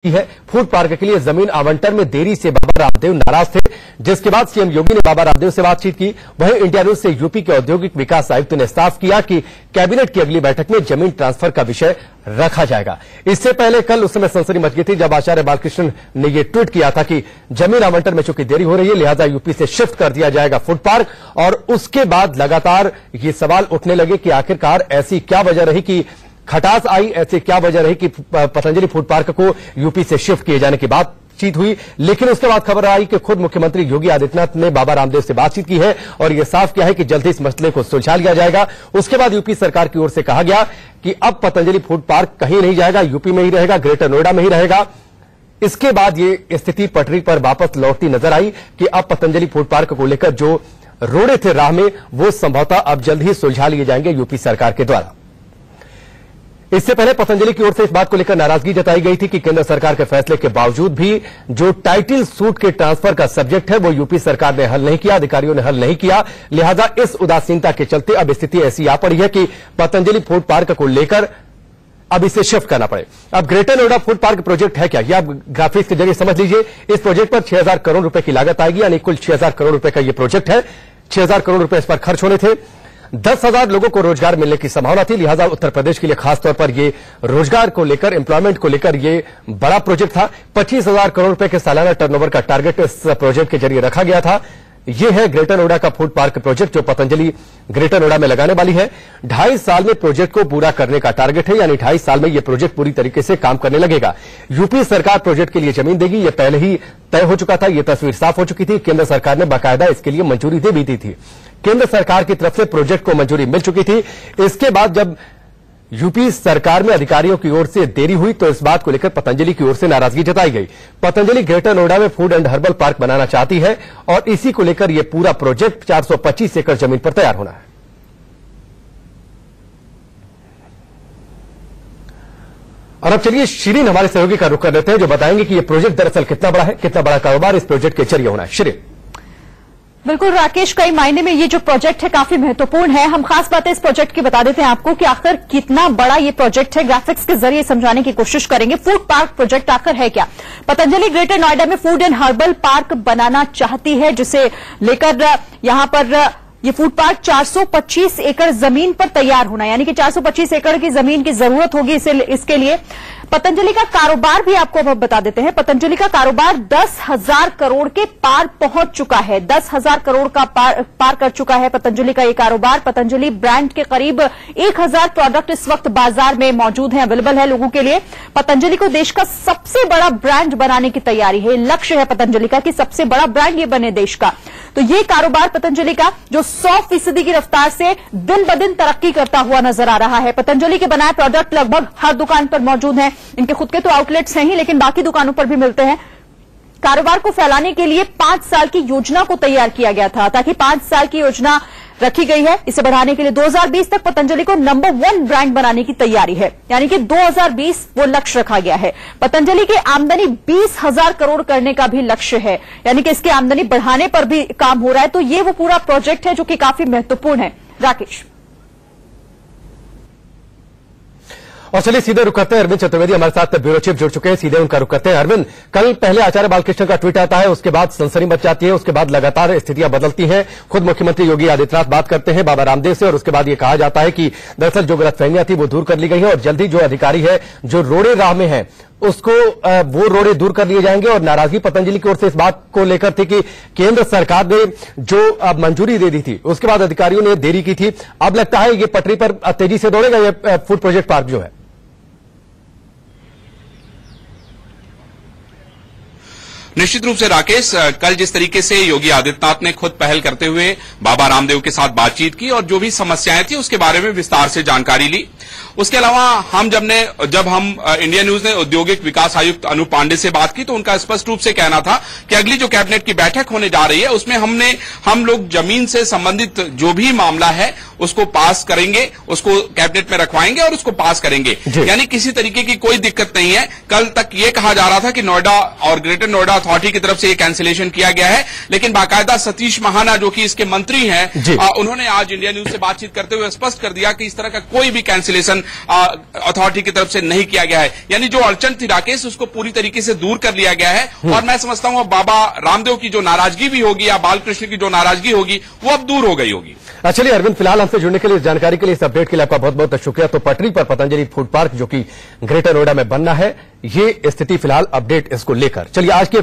है। Food park के लिए जमीन आवंटन में देरी से बाबा रामदेव नाराज थे, जिसके बाद सीएम योगी ने बाबा रामदेव से बातचीत की। वहीं इंडिया न्यूज से यूपी के औद्योगिक विकास आयुक्त ने साफ किया कि कैबिनेट की अगली बैठक में जमीन ट्रांसफर का विषय रखा जाएगा। इससे पहले कल उस समय सनसनी मच गई थी जब आचार्य बालकृष्ण ने यह ट्वीट किया था कि जमीन आवंटन में चूंकि देरी हो रही है, लिहाजा यूपी से शिफ्ट कर दिया जाएगा फूड पार्क। और उसके बाद लगातार ये सवाल उठने लगे कि आखिरकार ऐसी क्या वजह रही कि खटास आई, ऐसी क्या वजह रही कि पतंजलि फूड पार्क को यूपी से शिफ्ट किए जाने की बातचीत हुई। लेकिन उसके बाद खबर आई कि खुद मुख्यमंत्री योगी आदित्यनाथ ने बाबा रामदेव से बातचीत की है और यह साफ किया है कि जल्द ही इस मसले को सुलझा लिया जाएगा। उसके बाद यूपी सरकार की ओर से कहा गया कि अब पतंजलि फूड पार्क कहीं नहीं जाएगा, यूपी में ही रहेगा, ग्रेटर नोएडा में ही रहेगा। इसके बाद ये स्थिति पटरी पर वापस लौटती नजर आई कि अब पतंजलि फूड पार्क को लेकर जो रोड़े थे राह में, वो संभवतः अब जल्द ही सुलझा लिए जाएंगे यूपी सरकार के द्वारा। इससे पहले पतंजलि की ओर से इस बात को लेकर नाराजगी जताई गई थी कि केंद्र सरकार के फैसले के बावजूद भी जो टाइटल सूट के ट्रांसफर का सब्जेक्ट है वो यूपी सरकार ने हल नहीं किया, अधिकारियों ने हल नहीं किया। लिहाजा इस उदासीनता के चलते अब स्थिति ऐसी आ पड़ी है कि पतंजलि फूड पार्क को लेकर अब इसे शिफ्ट करना पड़े। अब greater Noida food park project है क्या, यह आप ग्राफिक्स के जरिए समझ लीजिए। इस प्रोजेक्ट पर 6000 करोड़ रुपए की लागत आएगी, यानी कुल 6000 करोड़ रुपए का यह प्रोजेक्ट है। 6000 करोड़ रुपए इस पर खर्च होने थे। 10,000 लोगों को रोजगार मिलने की संभावना थी। लिहाजा उत्तर प्रदेश के लिए खासतौर पर यह रोजगार को लेकर, एम्प्लॉयमेंट को लेकर यह बड़ा प्रोजेक्ट था। 25,000 करोड़ रुपए के सालाना टर्नओवर का टारगेट इस प्रोजेक्ट के जरिए रखा गया था। यह है ग्रेटर नोएडा का फूड पार्क प्रोजेक्ट जो पतंजलि ग्रेटर नोएडा में लगाने वाली है। 2.5 साल में प्रोजेक्ट को पूरा करने का टारगेट है, यानी 2.5 साल में यह प्रोजेक्ट पूरी तरीके से काम करने लगेगा। यूपी सरकार प्रोजेक्ट के लिए जमीन देगी, यह पहले ही तय हो चुका था, यह तस्वीर साफ हो चुकी थी। केंद्र सरकार ने बाकायदा इसके लिए मंजूरी दे भी दी थी। केंद्र सरकार की तरफ से प्रोजेक्ट को मंजूरी मिल चुकी थी। इसके बाद जब यूपी सरकार में अधिकारियों की ओर से देरी हुई तो इस बात को लेकर पतंजलि की ओर से नाराजगी जताई गई। पतंजलि ग्रेटर नोएडा में फूड एंड हर्बल पार्क बनाना चाहती है और इसी को लेकर यह पूरा प्रोजेक्ट 425 एकड़ जमीन पर तैयार होना है। और अब चलिए शिरीन हमारे सहयोगी का रुख कर लेते हैं जो बताएंगे कि यह प्रोजेक्ट दरअसल कितना बड़ा है, कितना बड़ा कारोबार इस प्रोजेक्ट के जरिए होना है। शिरीन। बिल्कुल राकेश, कई मायने में ये जो प्रोजेक्ट है काफी महत्वपूर्ण है। हम खास बातें इस प्रोजेक्ट की बता देते हैं आपको कि आखिर कितना बड़ा ये प्रोजेक्ट है, ग्राफिक्स के जरिए समझाने की कोशिश करेंगे। फूड पार्क प्रोजेक्ट आखिर है क्या? पतंजलि ग्रेटर नोएडा में फूड एंड हर्बल पार्क बनाना चाहती है, जिसे लेकर यहां पर ये फूड पार्क 425 एकड़ जमीन पर तैयार होना, यानी कि 425 एकड़ की जमीन की जरूरत होगी इसके लिए। पतंजलि का कारोबार भी आपको अब बता देते हैं। पतंजलि का कारोबार 10,000 करोड़ के पार पहुंच चुका है। 10,000 करोड़ का पार कर चुका है पतंजलि का ये कारोबार। पतंजलि ब्रांड के करीब 1,000 प्रोडक्ट इस वक्त बाजार में मौजूद हैं, अवेलेबल है लोगों के लिए। पतंजलि को देश का सबसे बड़ा ब्रांड बनाने की तैयारी है। लक्ष्य है पतंजलि का कि सबसे बड़ा ब्रांड ये बने देश का। तो ये कारोबार पतंजलि का जो 100% की रफ्तार से दिन ब दिन तरक्की करता हुआ नजर आ रहा है। पतंजलि के बनाए प्रोडक्ट लगभग हर दुकान पर मौजूद हैं। इनके खुद के तो आउटलेट्स हैं ही, लेकिन बाकी दुकानों पर भी मिलते हैं। कारोबार को फैलाने के लिए 5 साल की योजना को तैयार किया गया था, ताकि 5 साल की योजना रखी गई है। इसे बढ़ाने के लिए 2020 तक पतंजलि को नंबर 1 ब्रांड बनाने की तैयारी है, यानी कि 2020 वो लक्ष्य रखा गया है। पतंजलि की आमदनी 20,000 करोड़ करने का भी लक्ष्य है, यानी कि इसकी आमदनी बढ़ाने पर भी काम हो रहा है। तो ये वो पूरा प्रोजेक्ट है जो कि काफी महत्वपूर्ण है। राकेश। और चलिए सीधे रुक करते हैं, अरविंद चतुर्वेदी हमारे साथ ब्यूरो चीफ जुड़ चुके हैं, सीधे उनका रुक करते हैं। अरविंद, कल पहले आचार्य बालकृष्ण का ट्वीट आता है, उसके बाद सनसनी मच जाती है, उसके बाद लगातार स्थितियां बदलती हैं। खुद मुख्यमंत्री योगी आदित्यनाथ बात करते हैं बाबा रामदेव से और उसके बाद यह कहा जाता है कि दरअसल जो गलतफहमियां थी वो दूर कर ली गई है और जल्द ही जो अधिकारी है जो रोड़े राह में है उसको वो रोड़े दूर कर लिए जाएंगे। और नाराजगी पतंजलि की ओर से इस बात को लेकर थी कि केंद्र सरकार ने जो मंजूरी दे दी थी उसके बाद अधिकारियों ने देरी की थी। अब लगता है ये पटरी पर तेजी से दौड़ेगा ये फूड प्रोजेक्ट पार्क जो है। निश्चित रूप से राकेश, कल जिस तरीके से योगी आदित्यनाथ ने खुद पहल करते हुए बाबा रामदेव के साथ बातचीत की और जो भी समस्याएं थी उसके बारे में विस्तार से जानकारी ली। उसके अलावा जब हम इंडिया न्यूज ने औद्योगिक विकास आयुक्त अनूप पांडे से बात की तो उनका स्पष्ट रूप से कहना था कि अगली जो कैबिनेट की बैठक होने जा रही है उसमें हम लोग जमीन से संबंधित जो भी मामला है उसको पास करेंगे, उसको कैबिनेट में रखवाएंगे और उसको पास करेंगे। यानी किसी तरीके की कोई दिक्कत नहीं है। कल तक ये कहा जा रहा था कि नोएडा और ग्रेटर नोएडा अथॉरिटी की तरफ से ये कैंसिलेशन किया गया है। लेकिन बाकायदा सतीश महाना जो कि इसके मंत्री हैं, उन्होंने आज इंडिया न्यूज से बातचीत करते हुए स्पष्ट कर दिया कि इस तरह का कोई भी कैंसिलेशन अथॉरिटी की तरफ से नहीं किया गया है। यानी जो अड़चन थी राकेश, उसको पूरी तरीके से दूर कर लिया गया है। और मैं समझता हूं अब बाबा रामदेव की जो नाराजगी भी होगी या बालकृष्ण की जो नाराजगी होगी वो अब दूर हो गई होगी। चलिए अरविंद, फिलहाल हमसे जुड़ने के लिए, इस जानकारी के लिए, इस अपडेट के लिए आपका बहुत बहुत शुक्रिया। तो पटरी पर पतंजलि फूड पार्क जो कि ग्रेटर नोएडा में बनना है, ये स्थिति फिलहाल अपडेट इसको लेकर। चलिए आज के